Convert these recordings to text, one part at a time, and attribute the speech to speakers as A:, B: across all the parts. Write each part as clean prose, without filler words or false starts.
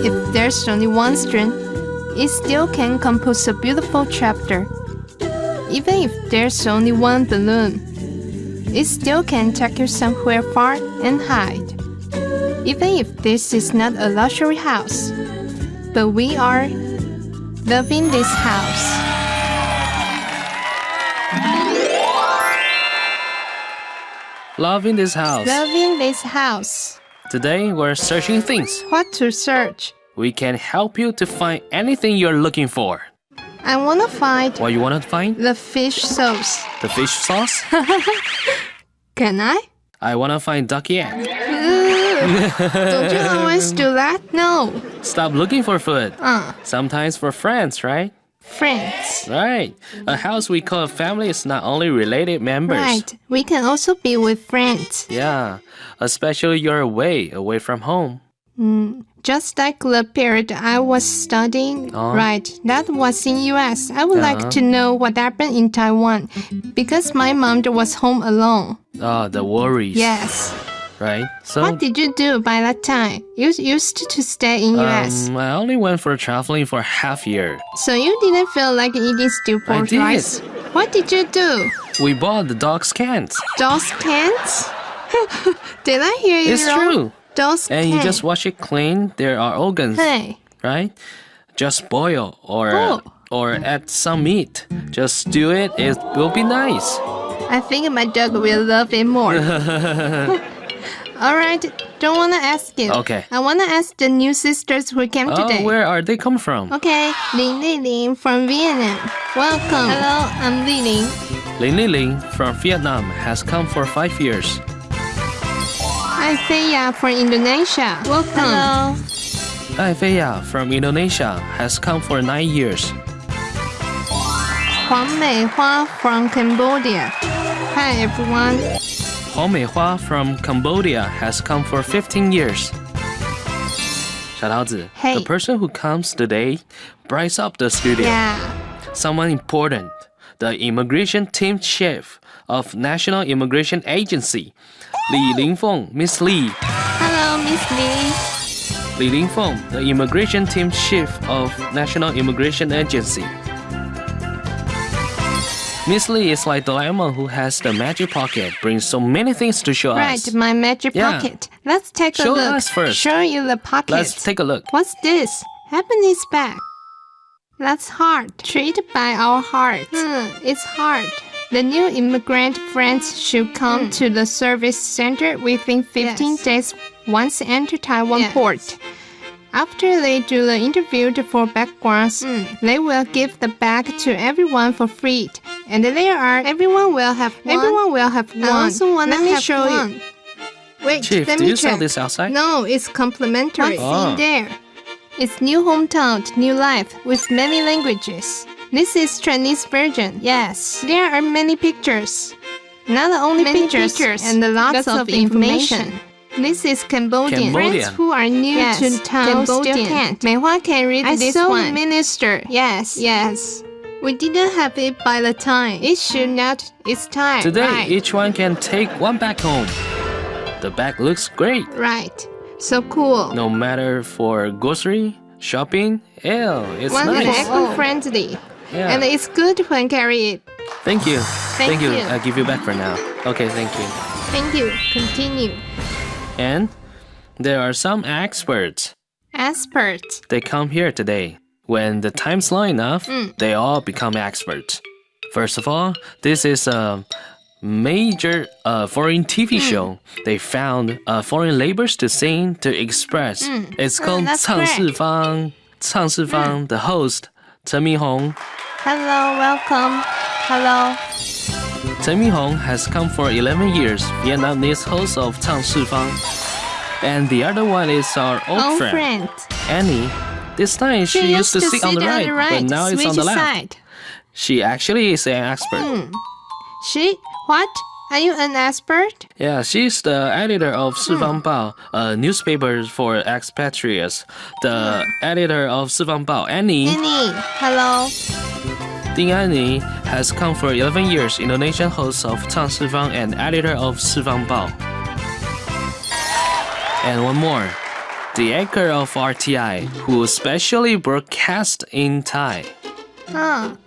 A: if there's only one string, it still can compose a beautiful chapter. Even if there's only one balloon, it still can take you somewhere far and hide. Even if this is not a luxury house, but we are loving this house.
B: Loving this house.
A: Loving this house.
B: Today we're searching things.
A: What to search?
B: We can help you to find anything you're looking for.
A: I want to find
B: What you want to find?
A: the fish sauce.
B: The fish sauce?
A: Can I?
B: I want to find duck egg.
A: Don't you always do that? No.
B: Stop looking for food. Sometimes for friends, right?
A: Friends.
B: Right. A house we call a family is not only related members.
A: Right. We can also be with friends.
B: Yeah. Especially you're away from home.
A: Just like the period I was studying. Right. That was in US. I would like to know what happened in Taiwan because my mom was home alone.
B: The worries.
A: Yes.
B: Right? So
A: What did you do by that time? You used to stay in US.
B: I only went for traveling for half year.
A: So you didn't feel like eating stew
B: I
A: pork
B: did.
A: rice? What did you do?
B: We bought the dog's cans.
A: Those cans? Did I hear you
B: It's
A: wrong?
B: true.
A: Those
B: And you
A: cans.
B: just wash it clean. There are organs,
A: Hey.
B: right? Just boil or add some meat. Just stew it. It will be nice.
A: I think my dog will love it more. Alright, don't wanna ask you.
B: Okay.
A: I wanna ask the new sisters who came today.
B: Where are they come from?
A: Okay, Lin from Vietnam. Welcome. Hello, I'm Ling.
B: Ling from Vietnam has come for 5 years.
A: Hi, Thea from Indonesia. Welcome. Hello.
B: Ai Feiya from Indonesia has come for 9 years.
A: Huang Meihua from Cambodia. Hi, everyone.
B: Huang Meihua from Cambodia has come for 15 years. 小桃子,
A: Hey.
B: The person who comes today brights up the studio.
A: Yeah.
B: Someone important, the immigration team chief of National Immigration Agency, Li Lingfeng, Miss Li.
A: Hello, Miss Lee.
B: Li Lingfeng, the immigration team chief of National Immigration Agency. Miss Li is like the lemon who has the magic pocket, brings so many things to show us.
A: Right, my magic
B: Yeah.
A: pocket. Let's take a
B: Show
A: look.
B: us first.
A: Show you the pocket.
B: Let's take a look.
A: What's this? Happiness bag. That's heart. Treated by our heart. It's hard. The new immigrant friends should come to the service center within 15 days once enter Taiwan port. After they do the interview for backgrounds, they will give the bag to everyone for free. And everyone will have one. Everyone will have one. I also want to show you. Wait,
B: Chief,
A: let
B: do
A: me
B: you sell
A: check.
B: this outside?
A: No, it's complimentary. What's in there? It's new hometown, new life with many languages. This is Chinese version. Yes, there are many pictures. Not only pictures and lots of information. This is Cambodian. Friends who are new to town still can't. Meihua can read this one. Minister. Yes. We didn't have it by the time. It should not. It's time.
B: Today,
A: right.
B: each one can take one back home. The bag looks great.
A: Right. So cool.
B: No matter for grocery, shopping, it's
A: One
B: nice.
A: is eco-friendly.
B: Yeah.
A: And it's good when carry it.
B: Thank you.
A: Thank you.
B: I'll give you back for now. Okay, thank you.
A: Thank you. Continue.
B: And there are some experts.
A: Experts.
B: They come here today. When the time's long enough, they all become experts. First of all, this is a major foreign TV show. They found foreign labors to sing, to express. It's called 唱四方. 唱四方, the host, Chen Minhong.
A: Hello, welcome. Hello.
B: Chen Minhong has come for 11 years, Vietnamese host of 唱四方. And the other one is our old friend, Annie. This time she used to sit on the right, but now it's on the left.
A: Side.
B: She actually is an expert.
A: She? What? Are you an expert?
B: Yeah, she's the editor of 四方报, a newspaper for expatriates. The editor of 四方报, Annie.
A: Annie, hello.
B: Ding Annie has come for 11 years, Indonesian host of 唱四方 and editor of 四方报. And one more. the anchor of RTI, who specially broadcast in Thai.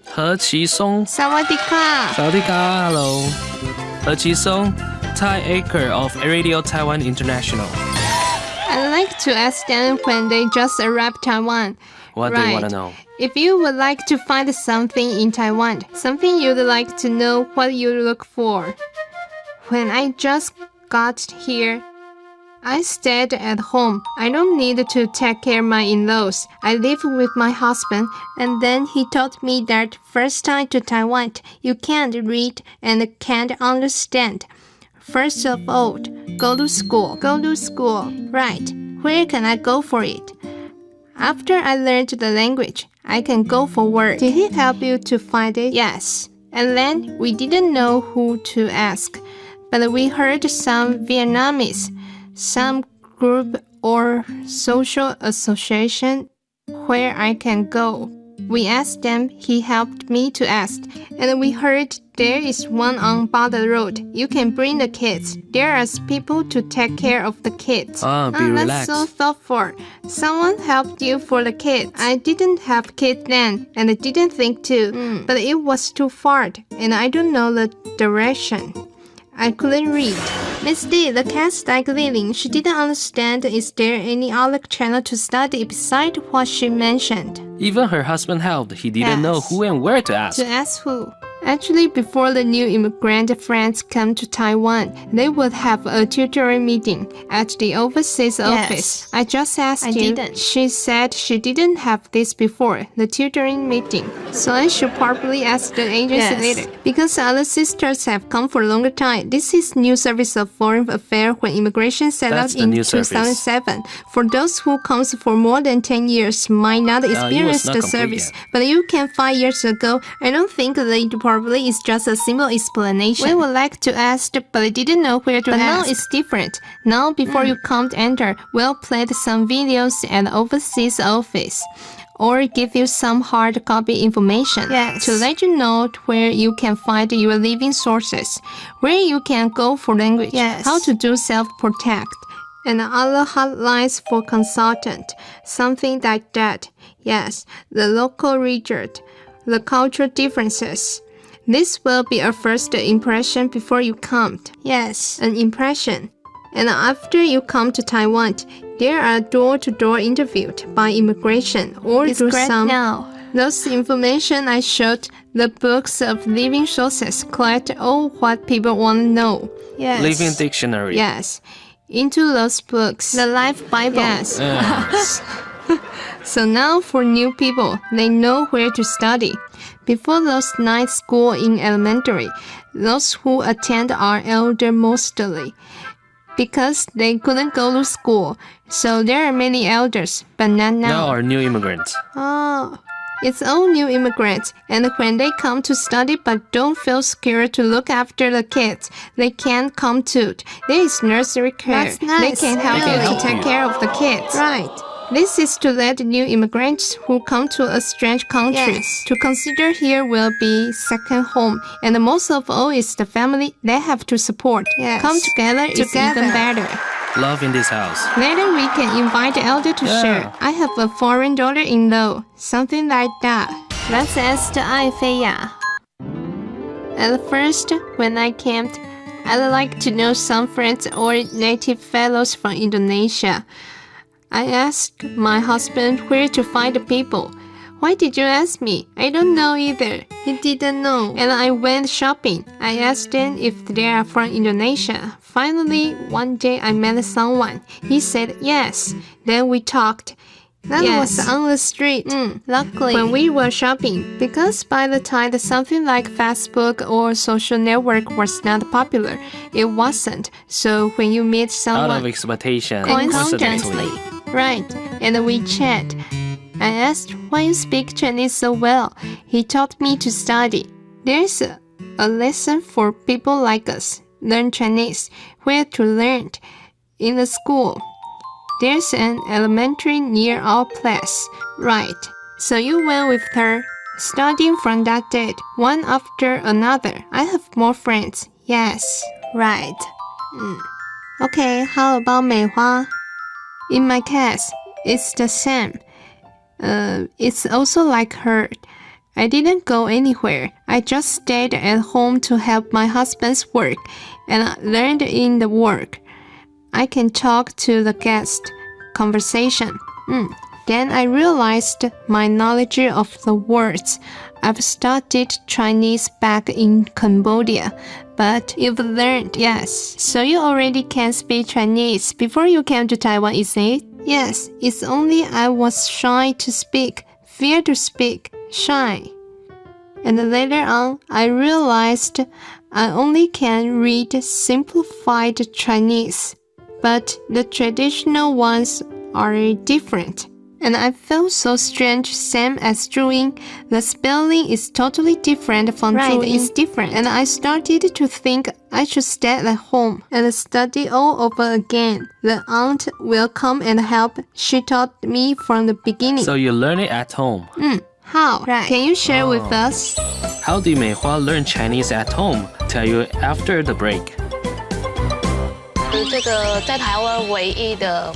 B: 何其松
A: Sawadika.
B: Sawadika, hello. 何其松 Thai anchor of Radio Taiwan International.
A: I like to ask them when they just arrived Taiwan.
B: What do you want to know?
A: If you would like to find something in Taiwan, something you'd like to know what you look for. When I just got here, I stayed at home. I don't need to take care of my in-laws. I live with my husband, and then he told me that first time to Taiwan, you can't read and can't understand. First of all, go to school. Go to school. Right. Where can I go for it? After I learned the language, I can go for work. Did he help you to find it? Yes. And then we didn't know who to ask, but we heard some Vietnamese, some group or social association where I can go. We asked them, he helped me to ask, and we heard there is one on Bada Road. You can bring the kids. There are people to take care of the kids.
B: Be relaxed.
A: That's so thoughtful. Someone helped you for the kids. I didn't have kids then, and I didn't think to, but it was too far, and I don't know the direction. I couldn't read. Miss D, the cat's like Lily. She didn't understand. Is there any other channel to study beside what she mentioned?
B: Even her husband helped. He didn't know who and where to ask.
A: To ask who? Actually, before the new immigrant friends come to Taiwan, they would have a tutoring meeting at the overseas office. I just asked you. Didn't. She said she didn't have this before, the tutoring meeting. So I should probably ask the agency later. Because other sisters have come for a longer time. This is new service of foreign affairs when immigration set up in 2007. For those who comes for more than 10 years might not experience the service. But you can 5 years ago. I don't think they probably is just a simple explanation. We would like to ask, but I didn't know where to ask. But now it's different. Now, before you come to enter, we'll play some videos at the overseas office, or give you some hard copy information to let you know where you can find your living sources, where you can go for language, how to do self-protect, and other hotlines for consultant, something like that. Yes, the local region, the cultural differences. This will be a first impression before you come. Yes, an impression. And after you come to Taiwan, there are door-to-door interviewed by immigration or through some. Now. Those information I showed, the books of living sources collect all what people want to know. Yes.
B: Living dictionary.
A: Yes. Into those books. The Life Bible. Yes. So now for new people, they know where to study. Before those night school in elementary, those who attend are elder mostly, because they couldn't go to school. So there are many elders, but not now.
B: Now are new immigrants.
A: Oh, it's all new immigrants, and when they come to study but don't feel scared to look after the kids, they can come too. There is nursery care. That's nice. They can help you to take care of the kids. Right. This is to let new immigrants who come to a strange country to consider here will be second home, and most of all is the family they have to support. Come together is even better.
B: Love in this house.
A: Later we can invite the elder to share. I have a foreign daughter-in-law, something like that. Let's ask Aifeya. At first, when I came, I'd like to know some friends or native fellows from Indonesia. I asked my husband where to find the people. Why did you ask me? I don't know either. He didn't know. And I went shopping. I asked them if they are from Indonesia. Finally, one day I met someone. He said yes. Then we talked. That was on the street. Luckily, when we were shopping, because by the time something like Facebook or social network was not popular, it wasn't. So when you meet someone
B: out of expectation,
A: coincidentally, right, and we chat. I asked why you speak Chinese so well. He taught me to study. There's a lesson for people like us. Learn Chinese. Where to learn? In the school. There's an elementary near our place. Right. So you went with her. Studying from that date, one after another. I have more friends. Yes. Right. Okay, how about 美花? In my case, it's the same. It's also like her. I didn't go anywhere. I just stayed at home to help my husband's work and learned in the work. I can talk to the guest. Conversation. Then I realized my knowledge of the words. I've studied Chinese back in Cambodia, but you've learned, yes. So you already can speak Chinese before you came to Taiwan, isn't it? Yes, it's only I was shy to speak, fear to speak, shy. And later on, I realized I only can read simplified Chinese, but the traditional ones are different. And I felt so strange, same as Zhuyin. The spelling is totally different from Zhuyin. It's different. And I started to think I should stay at home and study all over again. The aunt will come and help. She taught me from the beginning.
B: So you learn it at home.
A: How? Right. Can you share with us?
B: How did Meihua learn Chinese at home? Tell you after the break.
C: 这个在台湾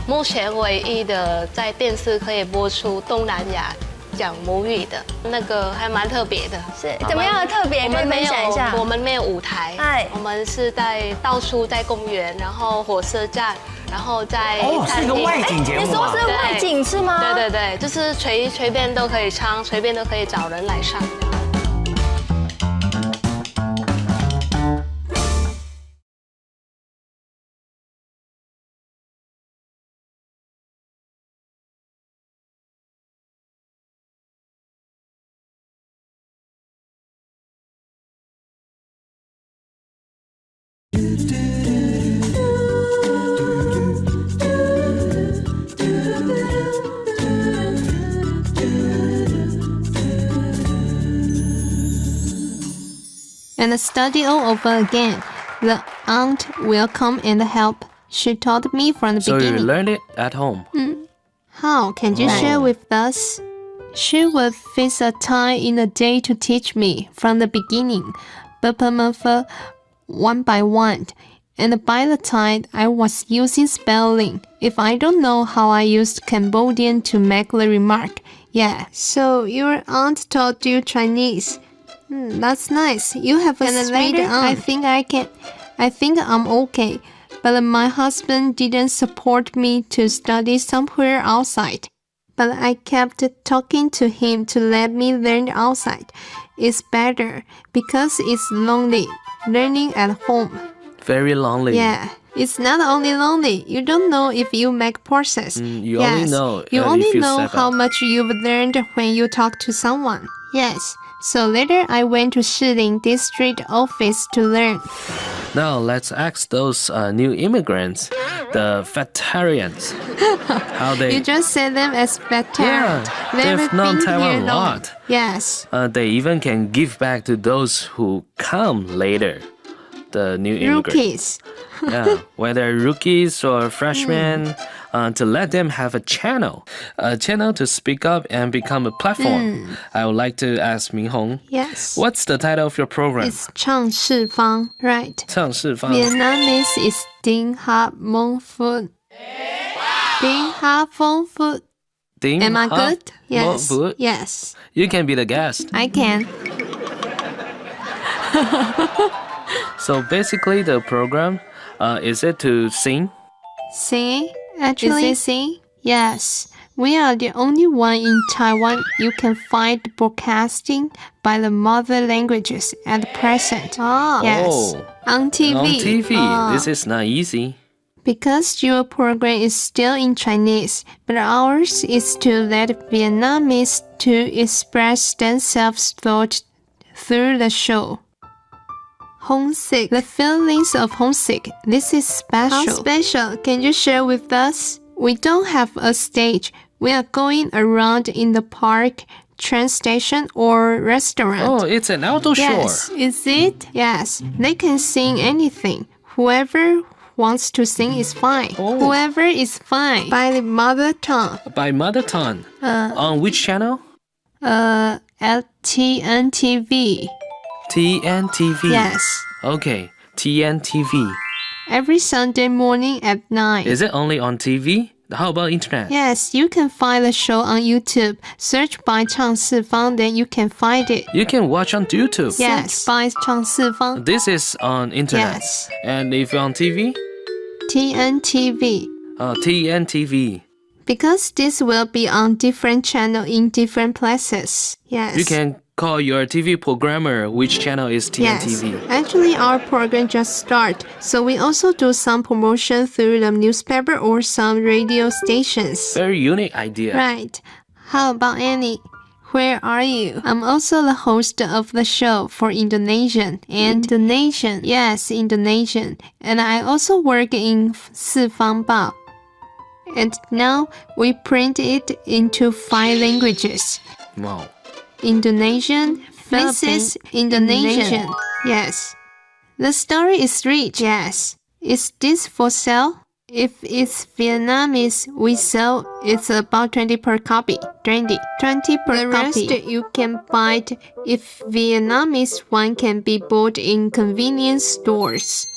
C: 目前唯一的在电视可以播出东南亚讲母语的那个还蛮特别的。
D: 是怎么样的特别？可以分享一下。
C: 我们没有舞台，我们是到处在公园，然后火车站，然后在餐厅。
E: 是个外景节目。
D: 你说是外景是吗？
C: 对对对，就是随便都可以唱，随便都可以找人来上。
A: And study all over again. The aunt will come and help. She taught me from the beginning.
B: So you learned it at home.
A: How? Can you share with us? She would fix a time in a day to teach me from the beginning, one by one. And by the time I was using spelling, if I don't know how I used Cambodian to make the remark. Yeah, so your aunt taught you Chinese. That's nice. You have a sweet aunt. I think I'm okay. But my husband didn't support me to study somewhere outside. But I kept talking to him to let me learn outside. It's better because it's lonely, learning at home.
B: Very lonely.
A: Yeah, it's not only lonely. You don't know if you make progress.
B: You only know.
A: You only know how
B: out.
A: much you've learned when you talk to someone. Yes. So later I went to Shiling district office to learn.
B: Now let's ask those new immigrants, the vegetarians, how they...
A: You just say them as vegetarian.
B: Yeah, they've known Taiwan a lot.
A: Yes.
B: They even can give back to those who come later, the new immigrants.
A: Rookies.
B: Yeah, whether rookies or freshmen, to let them have a channel to speak up and become a platform. I would like to ask Minhong.
A: Yes.
B: What's the title of your program?
A: It's 唱是方, right?
B: 唱是方.
A: Vietnamese is Dinh Ha Mong Phuc. Dinh Ha Phong Phuc.
B: Dinh
A: Am I
B: Ha
A: good? Yes.
B: Mong Phuc?
A: Yes.
B: You can be the guest.
A: I can.
B: So basically the program, is it to sing?
A: Sing? Actually, is it sing? Yes. We are the only one in Taiwan you can find broadcasting by the mother languages at present. Yes. On TV.
B: On TV. This is not easy.
A: Because your program is still in Chinese, but ours is to let Vietnamese to express themselves through the show. Homesick. The feelings of homesick. This is special. How special? Can you share with us? We don't have a stage. We are going around in the park, train station, or restaurant.
B: Oh, it's an outdoor show.
A: Yes. Is it? Yes. They can sing anything. Whoever wants to sing is fine. Whoever is fine. By the mother tongue.
B: By mother tongue. On which channel?
A: At TNTV.
B: TNTV.
A: Yes.
B: Okay, TNTV.
A: Every Sunday morning at 9.
B: Is it only on TV? How about internet?
A: Yes, you can find the show on YouTube. Search by 唱四方, then you can find it.
B: You can watch on YouTube.
A: Yes, by 唱四方.
B: This is on internet.
A: Yes.
B: And if you're on TV?
A: TNTV.
B: TNTV.
A: Because this will be on different channel in different places. Yes.
B: You can call your TV programmer which channel is TNTV.
A: Yes. Actually, our program just started, so we also do some promotion through the newspaper or some radio stations.
B: Very unique idea.
A: Right. How about Annie? Where are you? I'm also the host of the show for Indonesian. Yes, Indonesian. And I also work in 四方报. And now we print it into 5 languages.
B: Wow.
A: Indonesian, Philippines, Indonesian. Yes. The story is rich. Yes. Is this for sale? If it's Vietnamese, we sell it's about 20 per copy. 20 per the copy. The rest you can buy it if Vietnamese one can be bought in convenience stores.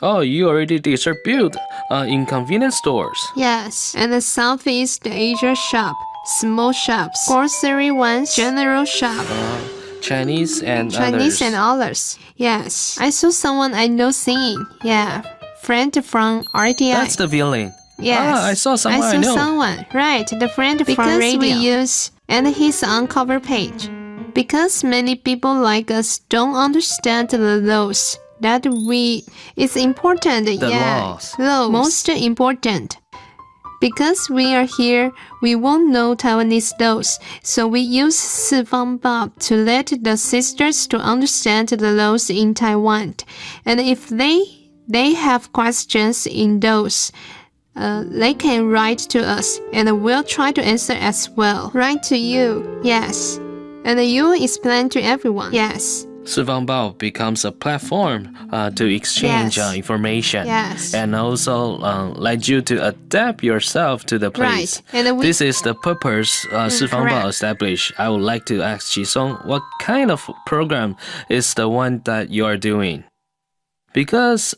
B: Oh, you already distribute in convenience stores.
A: Yes, and the Southeast Asia shop, small shops, grocery ones, general shop.
B: Chinese and
A: others. Yes, I saw someone I know singing. Yeah, friend from RTI.
B: That's the violin.
A: Yes,
B: I saw someone I know.
A: Someone, right? The friend from radio. Because we use, and he's on cover page. Because many people like us don't understand the laws. It's important.
B: The laws.
A: Most important. Because we are here, we won't know Taiwanese laws, so we use 四方报 to let the sisters to understand the laws in Taiwan. And if they have questions in those, they can write to us, and we'll try to answer as well. Write to you, yes. And you explain to everyone, yes.
B: 四方报 becomes a platform to exchange information and also let you to adapt yourself to the place.
A: Right. And
B: this is the purpose 四方报 established. I would like to ask Jisung, what kind of program is the one that you are doing? Because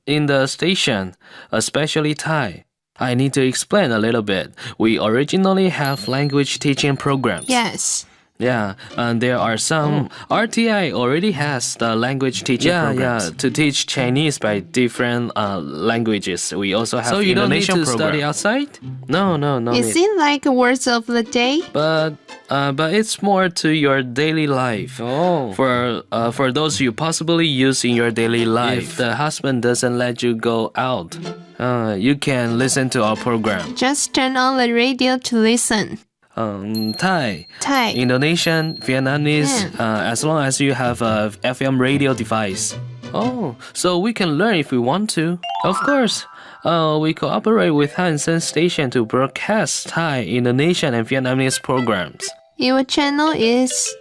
B: in the station, especially Thai, I need to explain a little bit. We originally have language teaching programs.
A: Yes.
B: Yeah, and there are some. RTI already has the language teaching programs. Yeah, to teach Chinese by different languages. We also have Indonesian program. So you don't need to study outside? No.
A: Is it like words of the day?
B: But it's more to your daily life. Oh. For those you possibly use in your daily life. If the husband doesn't let you go out, you can listen to our program.
A: Just turn on the radio to listen.
B: Thai, Indonesian, Vietnamese, as long as you have a FM radio device. Oh, so we can learn if we want to. Of course, we cooperate with Hansen Station to broadcast Thai, Indonesian, and Vietnamese programs.
A: Your channel is?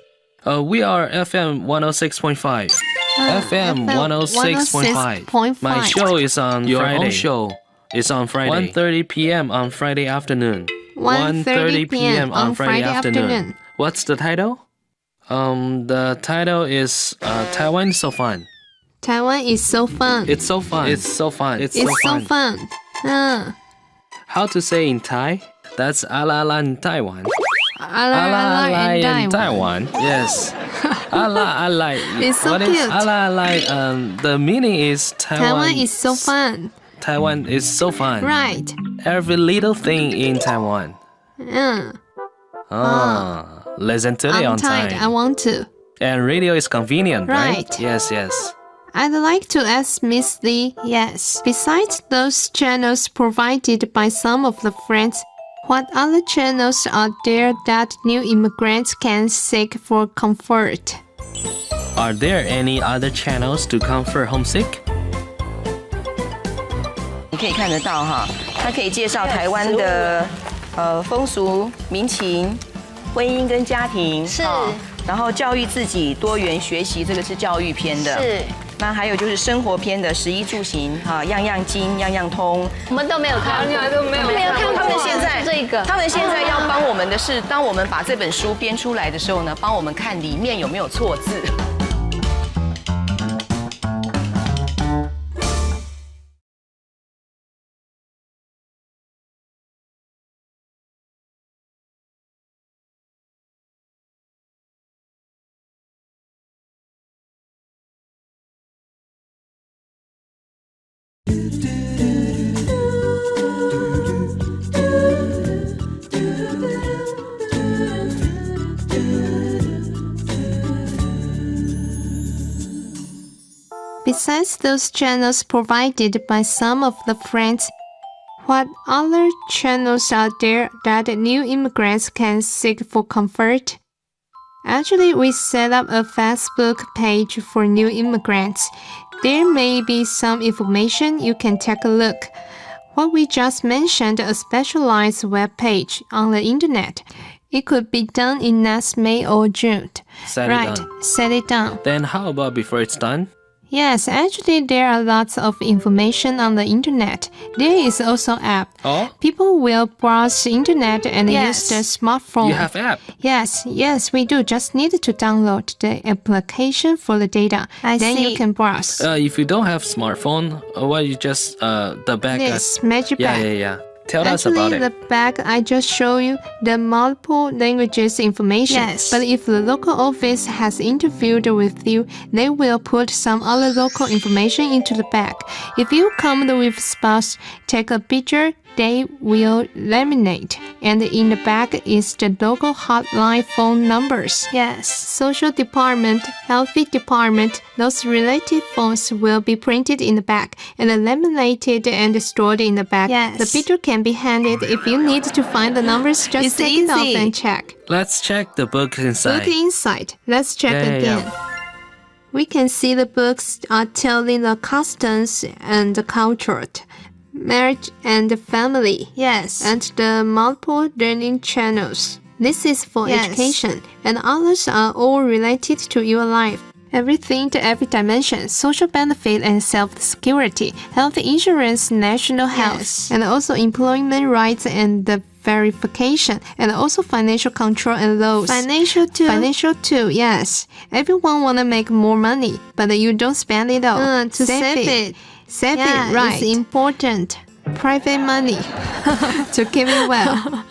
B: We are FM 106.5. FM 106.5. My show is on Friday. Your own show is on Friday. 1:30 p.m. on Friday afternoon. 1:30 p.m. on Friday afternoon. What's the title? The title is Taiwan is so fun.
A: Taiwan is so fun.
B: It's so fun. It's so fun.
A: It's so fun.
B: How to say in Thai? That's ala ala in Taiwan.
A: Ala ala in Taiwan.
B: Yes. Ala ala.
A: It's so cute.
B: Ala ala? The meaning is
A: Taiwan is so fun.
B: Taiwan is so fun.
A: Right.
B: Every little thing in Taiwan. Listen to it on time.
A: I want to.
B: And radio is convenient, right? Yes.
A: I'd like to ask Miss Lee, yes. Besides those channels provided by some of the friends, what other channels are there that new immigrants can seek for comfort?
B: Are there any other channels to comfort homesick?
E: 你可以看得到哈，它可以介绍台湾的风俗民情、婚姻跟家庭，
C: 是，
E: 然后教育自己、多元学习，这个是教育篇的。
C: 是。
E: 那还有就是生活篇的食衣住行哈，样样精，样样通。
C: 我们都没有看，都没有看。
E: 他们现在
C: 这个，
E: 他们现在要帮我们的是，当我们把这本书编出来的时候呢，帮我们看里面有没有错字。
A: Besides those channels provided by some of the friends, what other channels are there that new immigrants can seek for comfort? Actually, we set up a Facebook page for new immigrants. There may be some information you can take a look. What we just mentioned, a specialized web page on the internet. It could be done in next May or June.
B: Set it down.
A: Then
B: how about before it's done?
A: Yes, actually there are lots of information on the internet. There is also app.
B: Oh?
A: People will browse the internet and use their smartphone.
B: You have app?
A: Yes, we do. Just need to download the application for the data. Then you can browse.
B: If you don't have smartphone, why you just the bag?
A: This magic bag.
B: Yeah. Tell us about it.
A: Actually, the bag I just showed you, the multiple languages information. Yes. But if the local office has interviewed with you, they will put some other local information into the bag. If you come with spouse, take a picture, they will laminate. And in the bag is the local hotline phone numbers. Yes. Social department, healthy department, those related phones will be printed in the bag and laminated and stored in the bag. Yes. The picture can be handed. If you need to find the numbers, just take it off and check.
B: Let's check the book inside.
A: Let's check again. We can see the books are telling the customs and the culture, marriage and family. Yes. And the multiple learning channels. This is for education, and others are all related to your life. Everything to every dimension, social benefit and self-security, health insurance, national health, and also employment rights and the verification, and also financial control and laws. Financial too, yes. Everyone wanna make more money, but you don't spend it all. To save it. Save it, right. It's important. Private money to keep it well.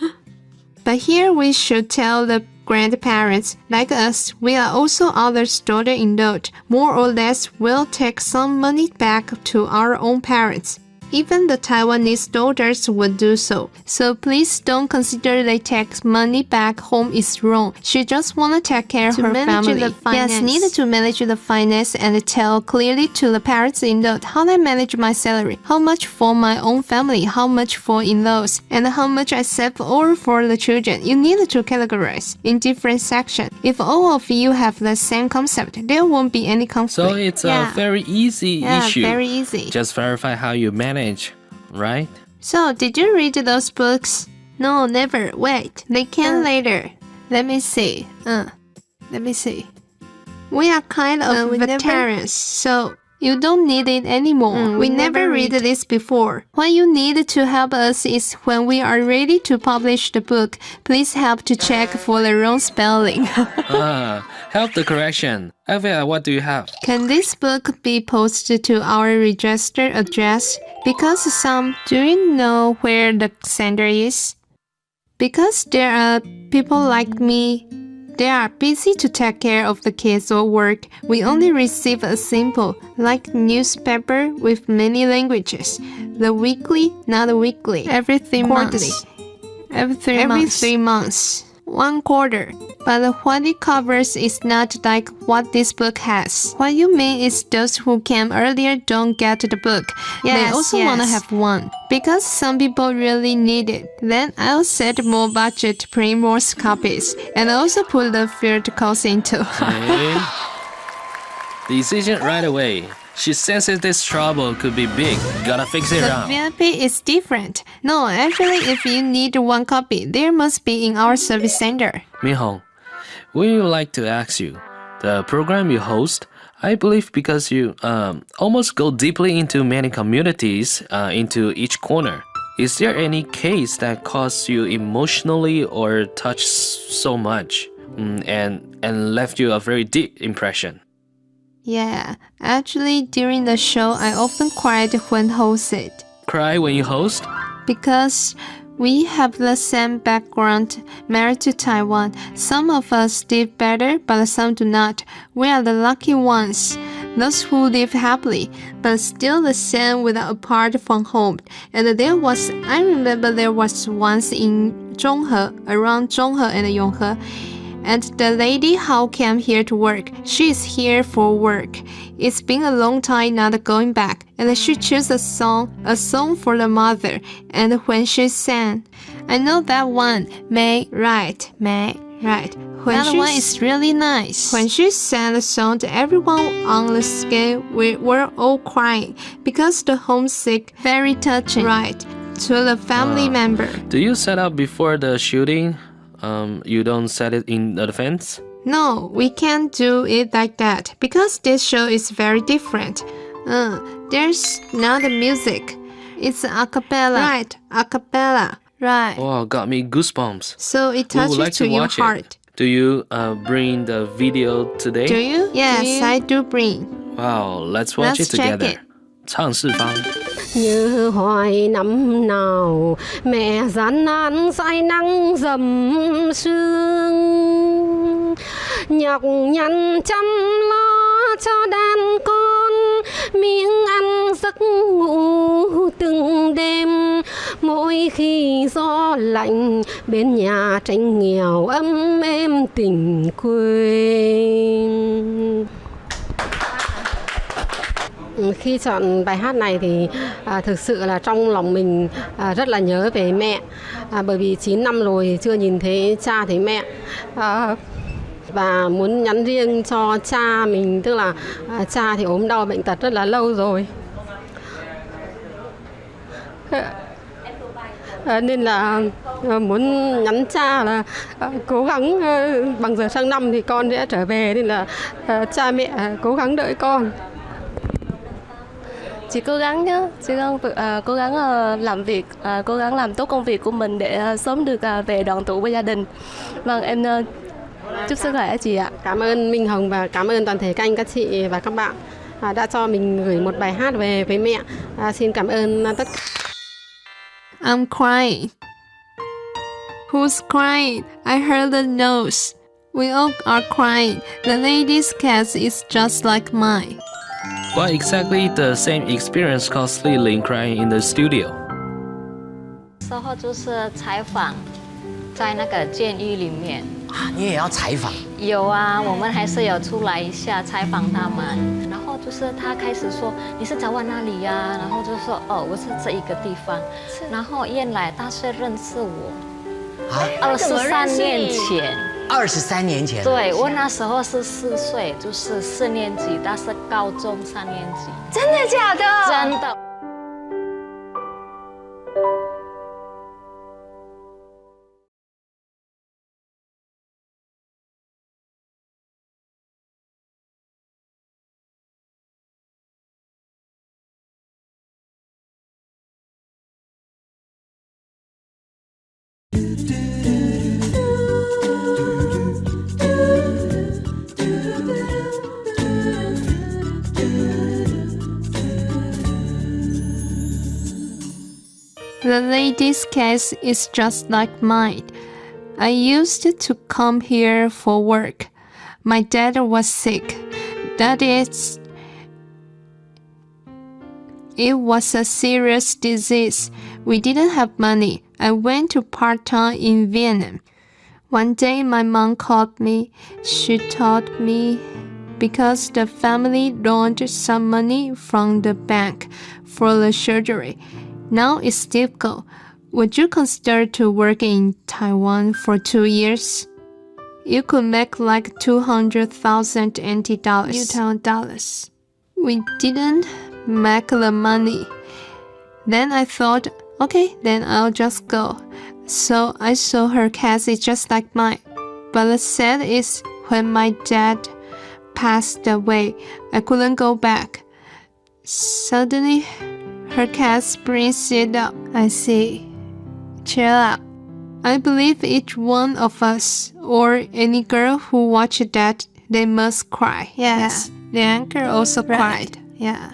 A: But here we should tell the grandparents, like us, we are also others' daughter-in-law. More or less, we'll take some money back to our own parents. Even the Taiwanese daughters would do so. So please don't consider they take money back home is wrong. She just want to take care of her family. Yes, needed to manage the finance and tell clearly to the parents-in-law how I manage my salary, how much for my own family, how much for in-laws, and how much I save all for the children. You need to categorize in different sections. If all of you have the same concept, there won't be any conflict.
B: So it's a very easy issue.
A: Very easy.
B: Just verify how you manage. Right?
A: So, did you read those books? No, never. Wait, they can later. Let me see. We are kind of veterans, so you don't need it anymore. We never read this before. What you need to help us is when we are ready to publish the book, please help to check for the wrong spelling.
B: Help the correction. Evia, what do you have?
A: Can this book be posted to our registered address? Because some, do you know where the sender is? Because there are people like me, they are busy to take care of the kids or work. We only receive a simple, like newspaper with many languages. The weekly, not the weekly. Every 3 months. Every 3 months. 1 quarter. But what it covers is not like what this book has. What you mean is those who came earlier don't get the book. They also want to have one. Because some people really need it. Then I'll set more budget to print more copies. And also put the field cost into.
B: Decision right away. She senses this trouble could be big. Gotta fix it up.
A: The VIP is different. No, actually, if you need 1 copy, there must be in our service center.
B: Minhong, we would like to ask you, the program you host, I believe because you almost go deeply into many communities, into each corner. Is there any case that caused you emotionally or touched so much and left you a very deep impression?
A: Yeah, actually during the show I often cried when hosted.
B: Cry when you host?
A: Because we have the same background, married to Taiwan. Some of us did better, but some do not. We are the lucky ones. those who live happily, but still the same without apart from home. And I remember there was once in Zhonghe, around Zhonghe and Yonghe, and the lady how came here to work. She is here for work. It's been a long time not going back, and she chose a song for the mother. And when she sang, I know that one, May, right. That one is really nice. When she sang the song, everyone on the scale were all crying because the homesick, very touching, right, to the family member.
B: Do you set up before the shooting? You don't set it in advance?
A: No, we can't do it like that because this show is very different. There's not the music. It's a cappella. Right, a cappella. Right.
B: Oh, got me goosebumps.
A: So it touches to your heart.
B: Do you bring the video today?
A: Do you? Yes, I do bring.
B: Wow, let's watch it together. 唱四方
F: Nhớ hoài năm nào mẹ gian nan say nắng dầm sương, nhọc nhằn chăm lo cho đàn con miếng ăn giấc ngủ từng đêm. Mỗi khi gió lạnh bên nhà tranh nghèo ấm êm tình quê. Khi chọn bài hát này thì thực sự là trong lòng mình rất là nhớ về mẹ, bởi vì 9 năm rồi chưa nhìn thấy cha thấy mẹ, và muốn nhắn riêng cho cha mình, tức là cha thì ốm đau bệnh tật rất là lâu rồi, nên là muốn nhắn cha là cố gắng bằng giờ sang năm thì con sẽ trở về, nên là cha mẹ cố gắng đợi con.
C: Chị cố gắng nhé, chị cố gắng làm việc, cố gắng làm tốt công việc của mình để sớm được về đoàn tụ với gia đình. Vâng, em chúc sức khỏe chị ạ.
F: Cảm ơn Minh Hồng và cảm ơn toàn thể các anh, các chị và các bạn đã cho mình gửi một bài hát về với mẹ. Xin cảm ơn tất cả.
A: I'm crying. Who's crying? I heard the noise. We all are crying. The lady's cat is just like mine.
B: What exactly the same experience caused Lilin crying in the studio?
G: 之后就是采访，在那个监狱里面
H: 啊，你也要采访？
G: 有啊，我们还是有出来一下采访他们。然后就是他开始说你是早晚哪里呀？然后就说哦我是这一个地方。然后原来他是认识我
H: 啊
G: ，23年前。
H: 23年前。
G: 对，我那时候是4岁，就是4年级，他是高中3年级。
D: 真的假的？
G: 真的。
A: The lady's case is just like mine. I used to come here for work. My dad was sick. That is, it was a serious disease. We didn't have money. I went to part-time in Vietnam. One day my mom called me. She told me because the family loaned some money from the bank for the surgery. Now it's difficult. Would you consider to work in Taiwan for 2 years? You could make like 200,000 NT dollars. We didn't make the money. Then I thought, okay, then I'll just go. So I saw her case is just like mine. But the sad is when my dad passed away, I couldn't go back. Suddenly, her case brings it up. I see. Cheer up. I believe each one of us, or any girl who watched that, they must cry. Yes, the anchor also cried. Yeah,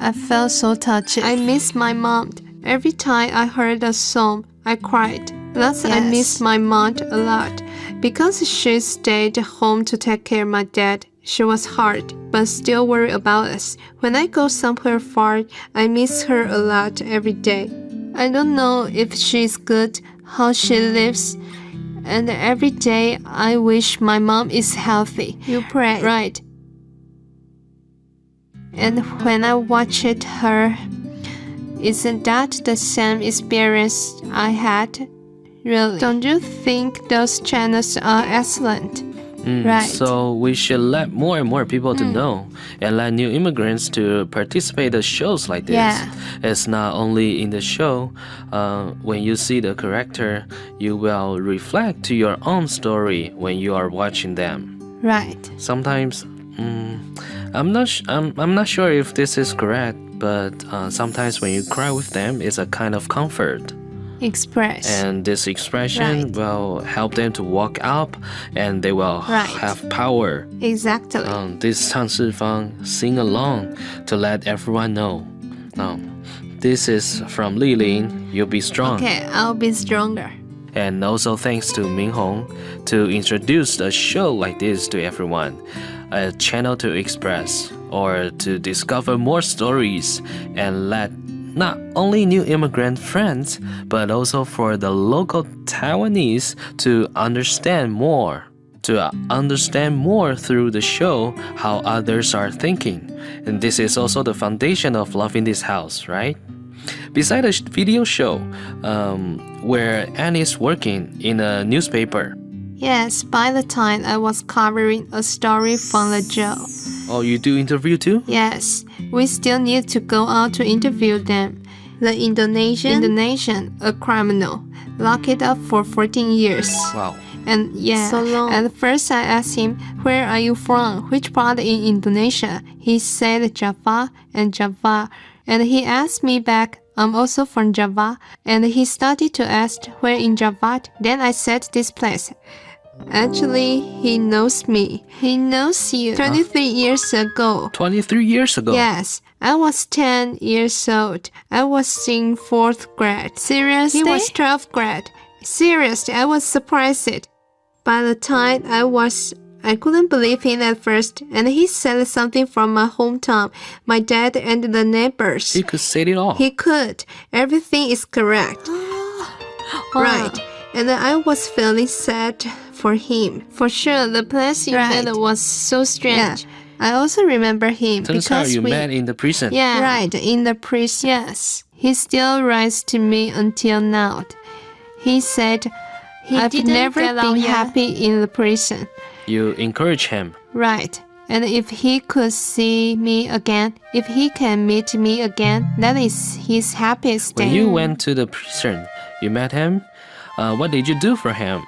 A: I felt so touched. I miss my mom. Every time I heard a song, I cried. Thus, I miss my mom a lot because she stayed home to take care of my dad She was hard, but still worried about us. When I go somewhere far, I miss her a lot every day. I don't know if she's good, how she lives, and every day I wish my mom is healthy. You pray, right? And when I watched her, isn't that the same experience I had? Really? Don't you think those channels are excellent? Right.
B: So we should let more and more people to know and let new immigrants to participate in shows like this.
A: Yeah.
B: It's not only in the show. When you see the character, you will reflect to your own story when you are watching them.
A: Right.
B: Sometimes, I'm not sure if this is correct, but sometimes when you cry with them, it's a kind of comfort.
A: Express.
B: And this expression will help them to walk up and they will have power.
A: Exactly.
B: This 唱世方 sing along to let everyone know. This is from Li Lin. You'll be strong.
A: Okay, I'll be stronger.
B: And also thanks to Ming Hong to introduce a show like this to everyone. A channel to express or to discover more stories and let not only new immigrant friends, but also for the local Taiwanese to understand more through the show how others are thinking. And this is also the foundation of loving this house, right? Besides the video show, where Annie's working in a newspaper.
A: Yes, by the time I was covering a story from the jail.
B: Oh, you do interview too?
A: Yes, we still need to go out to interview them. The Indonesian, a criminal, locked up for 14 years.
B: Wow.
A: And so long. At first I asked him, where are you from? Which part in Indonesia? He said Java and Java. And he asked me back, I'm also from Java. And he started to ask, where in Java? Then I said this place. Actually, he knows me. He knows you. 23 years ago.
B: 23 years ago?
A: Yes. I was 10 years old. I was in 4th grade. Seriously? He was 12th grade. Seriously, I was surprised. By the time I couldn't believe him at first, and he said something from my hometown, my dad and the neighbors.
B: He could say it all.
A: He could. Everything is correct. Right. And I was feeling sad for him. For sure, the place you met was so strange. Yeah. I also remember him
B: Turns out you met in the prison.
A: Yeah, right, in the prison. Yes. He still writes to me until now. He said, I've never been happy in the prison.
B: You encourage him.
A: Right. And if he could see me again, if he can meet me again, that is his happiest day.
B: When you went to the prison, you met him. What did you do for him?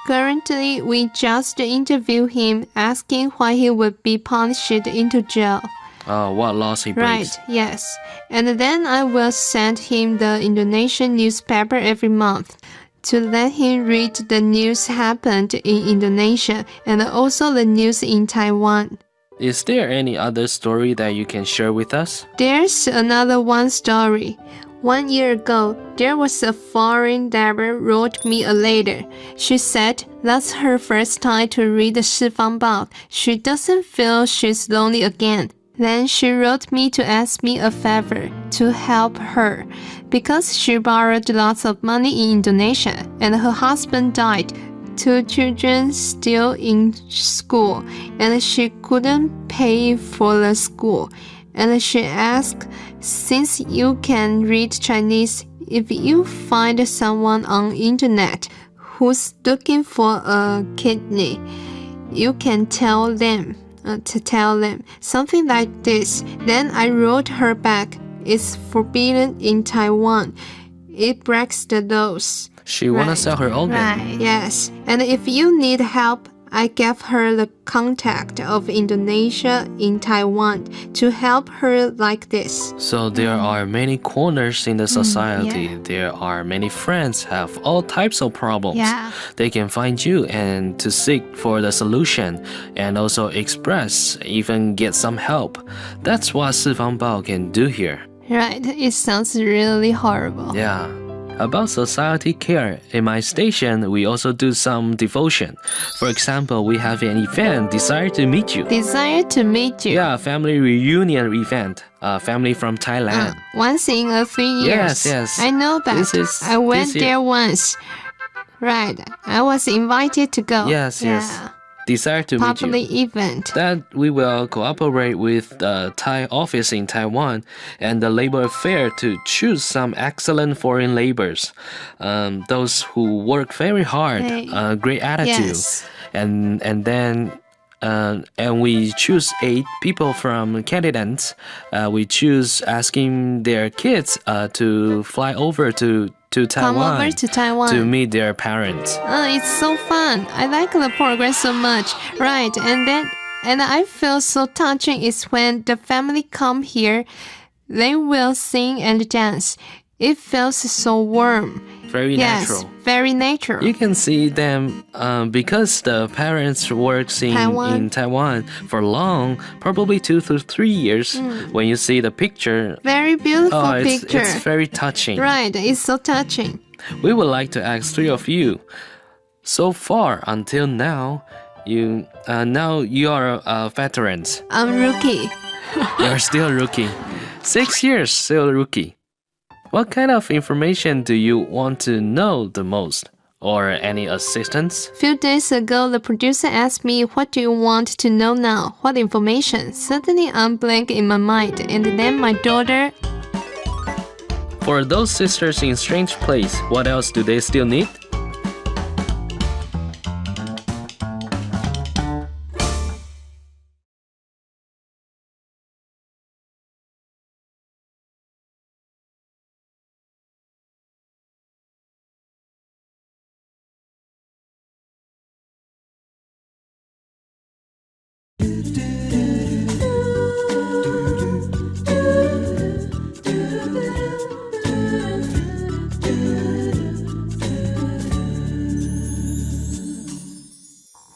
A: Currently, we just interview him, asking why he would be punished into jail.
B: What laws he breaks.
A: Right, yes. And then I will send him the Indonesian newspaper every month to let him read the news happened in Indonesia and also the news in Taiwan.
B: Is there any other story that you can share with us?
A: There's another one story. 1 year ago, there was a foreign neighbor wrote me a letter. She said that's her first time to read the 四方报. She doesn't feel she's lonely again. Then she wrote me to ask me a favor to help her because she borrowed lots of money in Indonesia and her husband died. 2 children still in school and she couldn't pay for the school. And she asked, since you can read Chinese, if you find someone on internet who's looking for a kidney, you can tell them something like this. Then I wrote her back, it's forbidden in Taiwan. It breaks the laws.
B: She wanna sell her organ.
A: Right. Yes. And if you need help, I gave her the contact of Indonesia in Taiwan to help her like this.
B: So there are many corners in the society. There are many friends have all types of problems.
A: Yeah.
B: They can find you and to seek for the solution and also express, even get some help. That's what 四方报 can do here.
A: Right. It sounds really horrible.
B: Yeah. About society care, in my station, we also do some devotion. For example, we have an event, Desire to Meet You.
A: Desire to meet you.
B: Yeah, family reunion event. Family from Thailand.
A: Once in a 3 years.
B: Yes.
A: I know that. I went there once. Right. I was invited to go.
B: Yes. Desire to meet you.
A: Public event.
B: That we will cooperate with the Thai office in Taiwan and the labor affair to choose some excellent foreign laborers. Those who work very hard, great attitude.
A: Yes.
B: And then and we choose 8 people from candidates. We choose asking their kids to fly over to Taiwan.
A: Come over to Taiwan.
B: To meet their parents.
A: It's so fun. I like the program so much. Right. And I feel so touching is when the family come here, they will sing and dance. It feels so warm.
B: Very natural.
A: Yes, very natural.
B: You can see them because the parents work in Taiwan for long, probably 2 to 3 years. When you see the picture,
A: very beautiful picture.
B: It's very touching.
A: Right, it's so touching.
B: We would like to ask 3 of you. So far until now, you are veterans.
A: I'm rookie.
B: You're still rookie. 6 years, still rookie. What kind of information do you want to know the most? Or any assistance?
A: Few days ago, the producer asked me, what do you want to know now? What information? Suddenly, I'm blank in my mind. And then my daughter...
B: For those sisters in strange place, what else do they still need?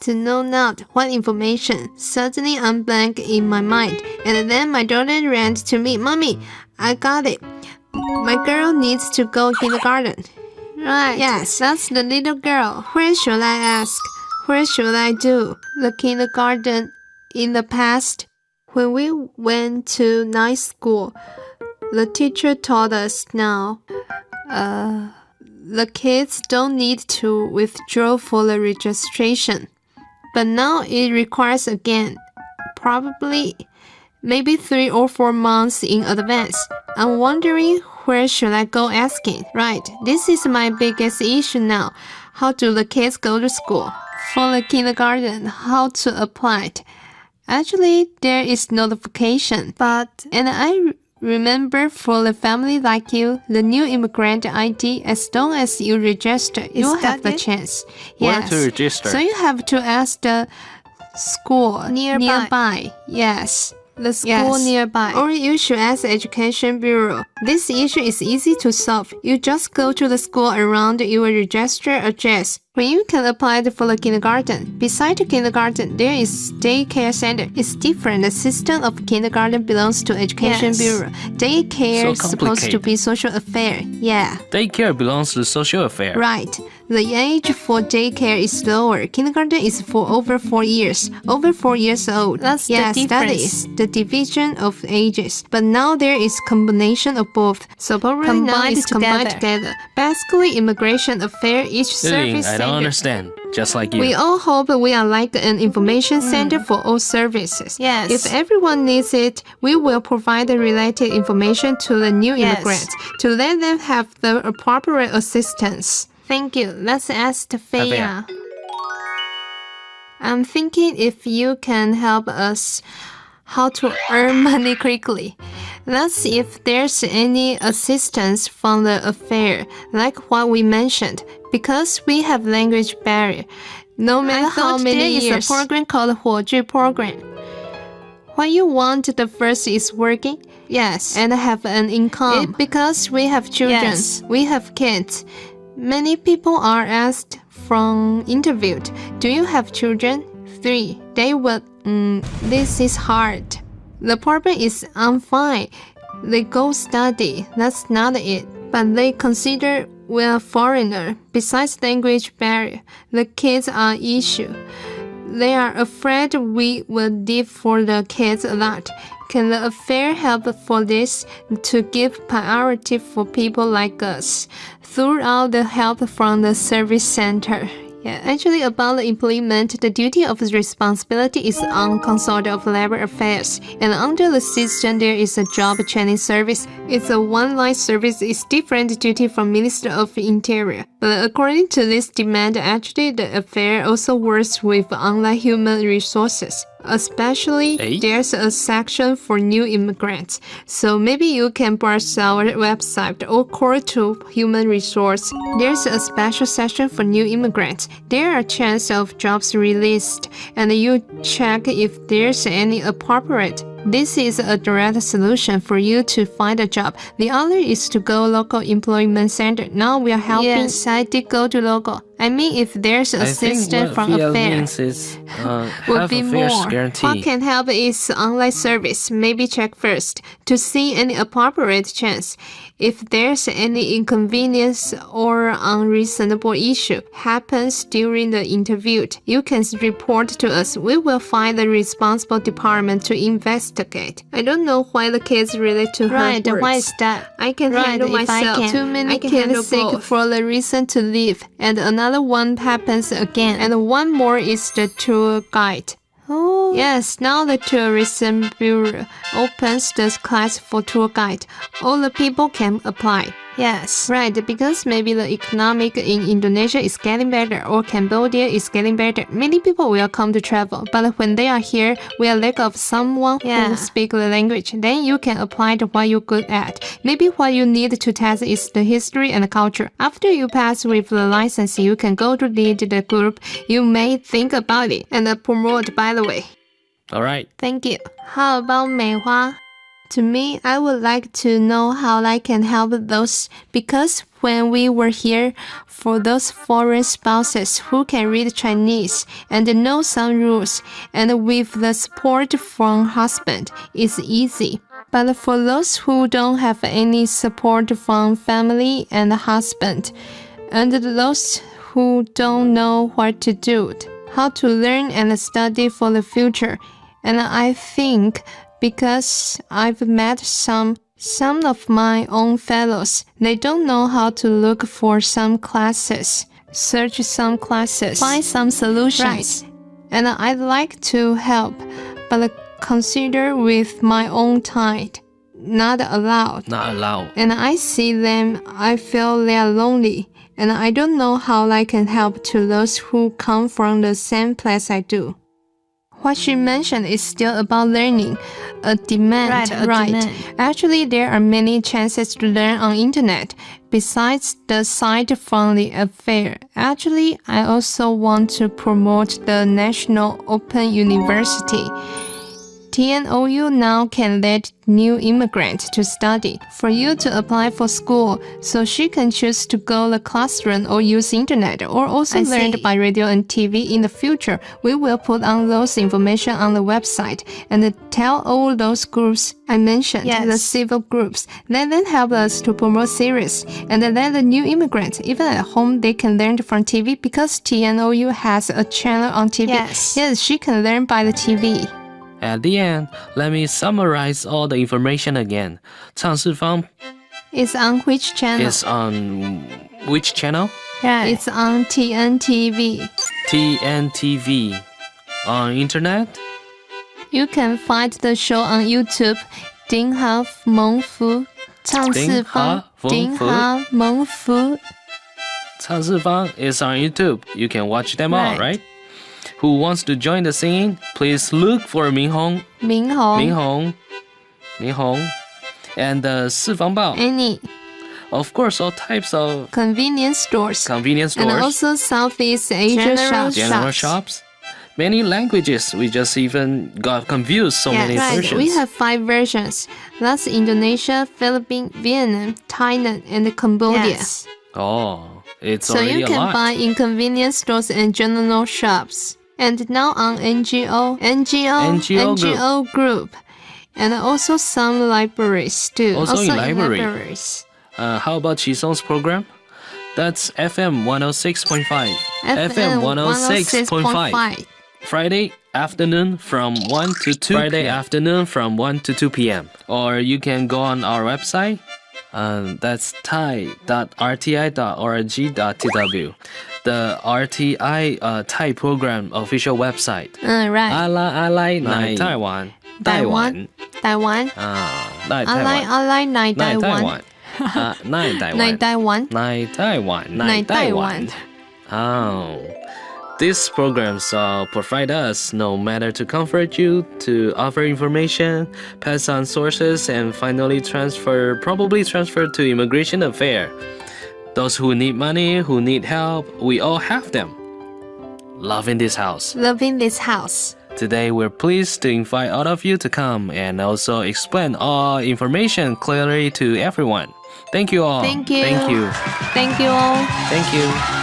A: To know not what information. Suddenly I'm blank in my mind. And then my daughter ran to me. Mommy, I got it. My girl needs to go kindergarten. Right. Yes, that's the little girl. Where should I ask? Where should I do? The kindergarten in the past. When we went to night school, the teacher taught us now. The kids don't need to withdraw for the registration. But now it requires again, probably maybe 3 or 4 months in advance. I'm wondering where should I go asking? Right, this is my biggest issue now. How do the kids go to school? For the kindergarten, how to apply it? Actually, there is notification, and I remember for a family like you, the new immigrant ID, as long as you register, you have the chance.
B: Yes. Where to register?
A: So you have to ask the school nearby. Yes. The school nearby. Or you should ask the Education Bureau. This issue is easy to solve. You just go to the school around your registered address. When you can apply for the kindergarten. Beside the kindergarten, there is daycare center. It's different. The system of kindergarten belongs to Education Bureau. Daycare is supposed to be social affair. Yeah.
B: Daycare belongs to social affair.
A: Right. The age for daycare is lower. Kindergarten is for over 4 years. Over 4 years old. That's the difference. That is the division of ages. But now there is combination of both. So probably now it's combined together. Basically, immigration affair, each service
B: I don't understand. Just like you.
A: We all hope we are like an information center for all services. Yes. If everyone needs it, we will provide the related information to the new immigrants to let them have the appropriate assistance. Thank you. Let's ask Feya. I'm thinking if you can help us how to earn money quickly. Let's see if there's any assistance from the affair, like what we mentioned, because we have language barrier. No matter how many years. There is a program called 火炬 program. What you want the first is working, yes, and have an income. Because we have children, we have kids. Many people are asked from interviewed, do you have children? 3. They will, this is hard. The problem is I'm fine. They go study, that's not it. But they consider we're foreigner. Besides language barrier, the kids are issue. They are afraid we will live for the kids a lot. Can the affair help for this to give priority for people like us throughout the help from the service center? Yeah, actually about the employment, the duty of responsibility is on Consult of Labor Affairs, and under the system there is a job training service. It's a one-line service. It's different duty from Minister of Interior. But according to this demand, actually the affair also works with online human resources. Especially, there's a section for new immigrants. So maybe you can browse our website or call to human resource. There's a special section for new immigrants. There are chances of jobs released, and you check if there's any appropriate. This is a direct solution for you to find a job. The other is to go local employment center. Now we are helping. Yes, I did go to local. I mean, if there's assistance from a fair, would be more.
B: Guarantee.
A: What can help is online service. Maybe check first to see any appropriate chance. If there's any inconvenience or unreasonable issue happens during the interview, you can report to us. We will find the responsible department to investigate. I don't know why the kids relate to her words.
D: Why is that?
A: I can handle myself. Too many kids sick for the reason to leave, and another one happens again, and one more is the tour guide. Oh. Yes, now the Tourism Bureau opens the class for tour guide. All the people can apply. Yes, right, because maybe the economic in Indonesia is getting better or Cambodia is getting better. Many people will come to travel, but when they are here, we are lack of someone who speaks the language. Then you can apply to what you're good at. Maybe what you need to test is the history and the culture. After you pass with the license, you can go to lead the group. You may think about it and promote, by the way.
B: All right.
A: Thank you. How about 美花? To me, I would like to know how I can help those, because when we were here, for those foreign spouses who can read Chinese and know some rules, and with the support from husband, it's easy. But for those who don't have any support from family and husband, and those who don't know what to do, how to learn and study for the future, and I think because I've met some of my own fellows, they don't know how to look for some classes, search some classes, find some solutions. Right. And I'd like to help, but consider with my own time. Not allowed.
B: Not allowed.
A: And I see them, I feel they are lonely. And I don't know how I can help to those who come from the same place I do. What she mentioned is still about learning, a demand, right? Actually, there are many chances to learn on internet. Besides the site from the affair, actually, I also want to promote the National Open University. TNOU now can let new immigrants to study. For you to apply for school, so she can choose to go the classroom or use internet, or also learn by radio and TV in the future. We will put on those information on the website and tell all those groups I mentioned, the civil groups. Let them help us to promote series, and let the new immigrants, even at home, they can learn from TV because TNOU has a channel on TV. Yes, she can learn by the TV.
B: At the end, let me summarize all the information again. 唱四方
A: is on which channel?
B: Is on which channel?
A: Yeah, it's on TNTV.
B: TNTV. On internet?
A: You can find the show on YouTube. 丁哈蒙福唱四方丁哈蒙福
B: 唱四方 is on YouTube. You can watch them all, right? Who wants to join the singing? Please look for Ming Hong. And the 四方报.
A: Any.
B: Of course, all types of
A: convenience stores. And also Southeast Asia
B: general shops. Many languages. We just even got confused. So many versions.
A: We have 5 versions. That's Indonesia, Philippines, Vietnam, Thailand, and Cambodia.
B: Oh, it's already a lot.
A: So you can buy in convenience stores and general shops. And now on NGO group. And also some libraries too.
B: Also in libraries. How about Chisong's program? That's FM 106.5. FM 106.5. Friday afternoon from 1 to 2. Friday afternoon from 1 to 2 p.m. Or you can go on our website. That's thai.rti.org.tw. The RTI Thai program official website.
A: Right.
B: Alai Nai Taiwan.
A: Taiwan. Taiwan.
B: Nai
A: Alai Nai Taiwan.
B: Nai
A: Nai
B: Taiwan.
A: Taiwan.
B: Nai Taiwan.
A: Nai Taiwan.
B: Oh. These programs provide us no matter to comfort you, to offer information, pass on sources, and finally probably transfer to immigration affair. Those who need money, who need help, we all have them. Love in this house.
A: Love in this house.
B: Today, we're pleased to invite all of you to come and also explain all information clearly to everyone. Thank you all.
A: Thank you.
B: Thank you.
A: Thank you all.
B: Thank you.